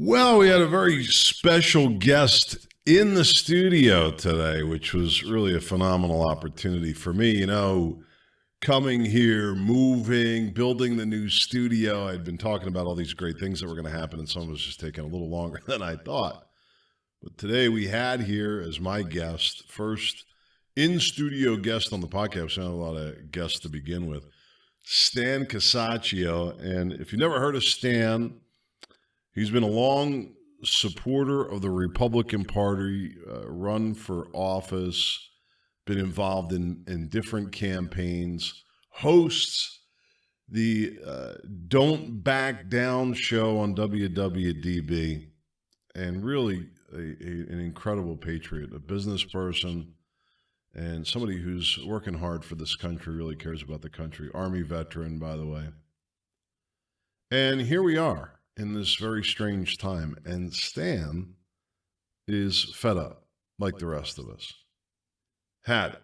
Well, we had a very special guest in the studio today, which was really a phenomenal opportunity for me. Coming here, moving, building the new studio. I'd been talking about all these great things that were going to happen, and some of it was just taking a little longer than I thought. But today we had here as my guest, first in-studio guest on the podcast. We had a lot of guests to begin with, Stan Casacio. And if you've never heard of Stan, he's been a long supporter of the Republican Party, run for office, been involved in different campaigns, hosts the Don't Back Down show on WWDB, and really an incredible patriot, a business person, and somebody who's working hard for this country, really cares about the country. Army veteran, by the way. And here we are in this very strange time, and Stan is fed up like the rest of us. Had it.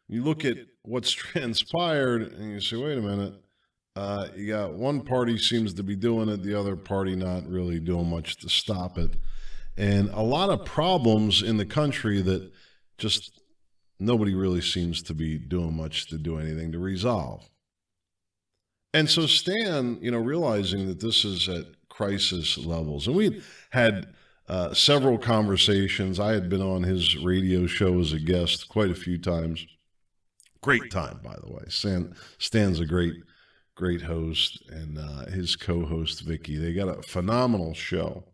You look at what's transpired and you say, wait a minute, you got one party seems to be doing it, the other party not really doing much to stop it. And a lot of problems in the country that just nobody really seems to be doing much to do anything to resolve. And so Stan, realizing that this is at crisis levels, and we had several conversations. I had been on his radio show as a guest quite a few times. Great time, by the way. Stan's a great host, and his co-host, Vicky. They got a phenomenal show.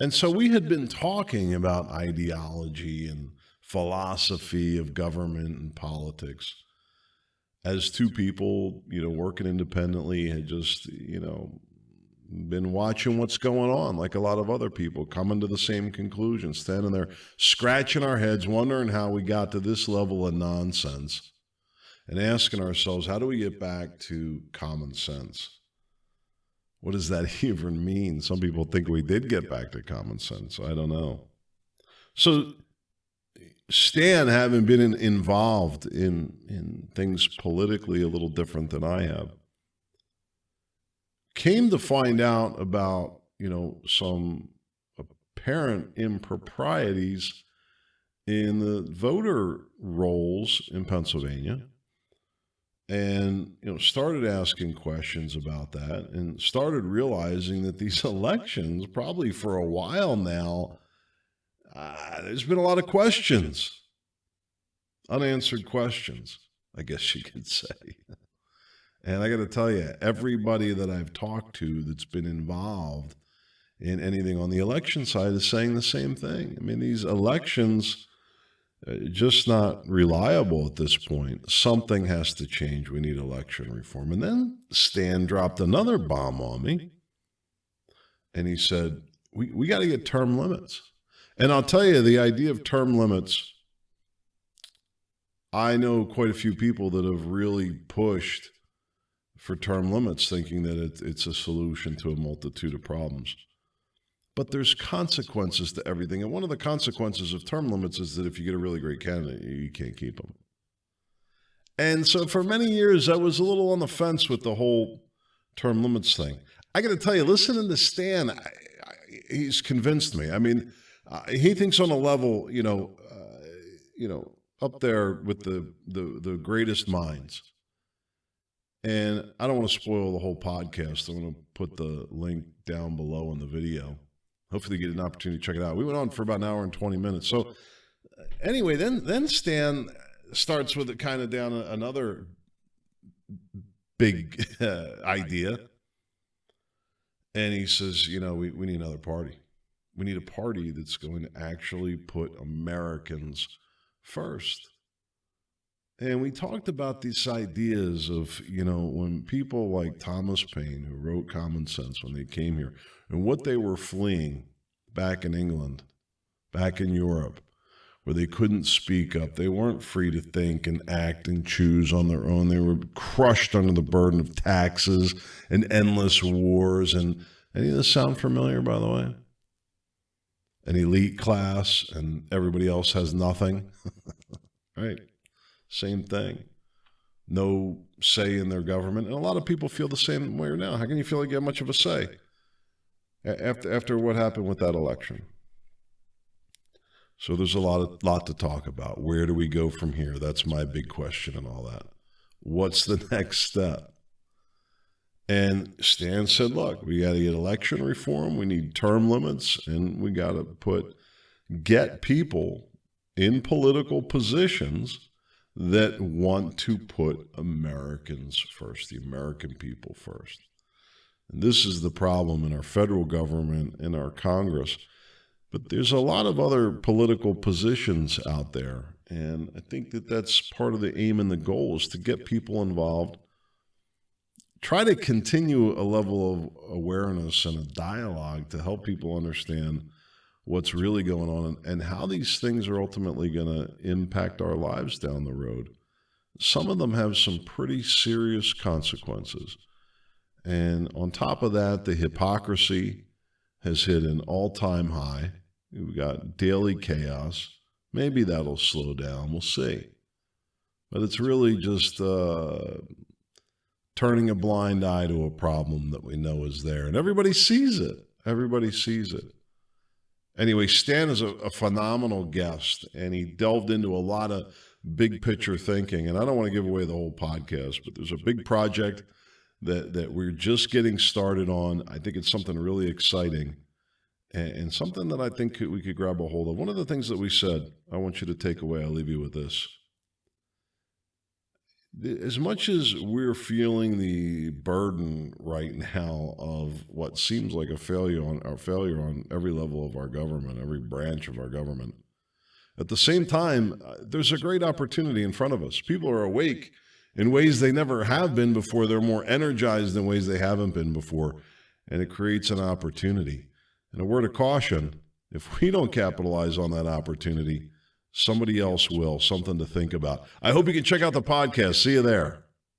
And so we had been talking about ideology and philosophy of government and politics as two people, working independently, had just, been watching what's going on, like a lot of other people, coming to the same conclusion, standing there scratching our heads, wondering how we got to this level of nonsense, and asking ourselves, how do we get back to common sense? What does that even mean? Some people think we did get back to common sense. I don't know. So Stan, having been involved in things politically a little different than I have, came to find out about, some apparent improprieties in the voter rolls in Pennsylvania, and, started asking questions about that, and started realizing that these elections, probably for a while now, there's been a lot of questions, unanswered questions, I guess you could say. And I got to tell you, everybody that I've talked to that's been involved in anything on the election side is saying the same thing. I mean, these elections just not reliable at this point. Something has to change. We need election reform. And then Stan dropped another bomb on me, and he said, we got to get term limits. And I'll tell you, the idea of term limits, I know quite a few people that have really pushed for term limits, thinking that it's a solution to a multitude of problems. But there's consequences to everything. And one of the consequences of term limits is that if you get a really great candidate, you can't keep them. And so for many years, I was a little on the fence with the whole term limits thing. I got to tell you, listening to Stan, he's convinced me. I mean, he thinks on a level, up there with the greatest minds. And I don't want to spoil the whole podcast. I'm going to put the link down below in the video. Hopefully you get an opportunity to check it out. We went on for about an hour and 20 minutes. So anyway, then Stan starts with it kind of down another big idea. And he says, we need another party. We need a party that's going to actually put Americans first. And we talked about these ideas of, when people like Thomas Paine, who wrote Common Sense when they came here, and what they were fleeing back in England, back in Europe, where they couldn't speak up. They weren't free to think and act and choose on their own. They were crushed under the burden of taxes and endless wars. And any of this sound familiar, by the way? An elite class and everybody else has nothing, right? Same thing. No say in their government. And a lot of people feel the same way now. How can you feel like you have much of a say? after what happened with that election. So there's a lot to talk about. Where do we go from here? That's my big question and all that. What's the next step? And Stan said, look, we got to get election reform. We need term limits, and we got to get people in political positions that want to put Americans first, the American people first. And this is the problem in our federal government, in our Congress. But there's a lot of other political positions out there. And I think that that's part of the aim and the goal is to get people involved. Try to continue a level of awareness and a dialogue to help people understand what's really going on and how these things are ultimately going to impact our lives down the road. Some of them have some pretty serious consequences. And on top of that, the hypocrisy has hit an all-time high. We've got daily chaos. Maybe that'll slow down. We'll see. But it's really just turning a blind eye to a problem that we know is there. And everybody sees it. Everybody sees it. Anyway, Stan is a phenomenal guest, and he delved into a lot of big picture thinking. And I don't want to give away the whole podcast, but there's a big project that we're just getting started on. I think it's something really exciting and something that I think we could grab a hold of. One of the things that we said, I want you to take away, I'll leave you with this. As much as we're feeling the burden right now of what seems like a failure on every level of our government, every branch of our government, at the same time, there's a great opportunity in front of us. People are awake in ways they never have been before. They're more energized in ways they haven't been before, and it creates an opportunity. And a word of caution, if we don't capitalize on that opportunity, somebody else will. Something to think about. I hope you can check out the podcast. See you there.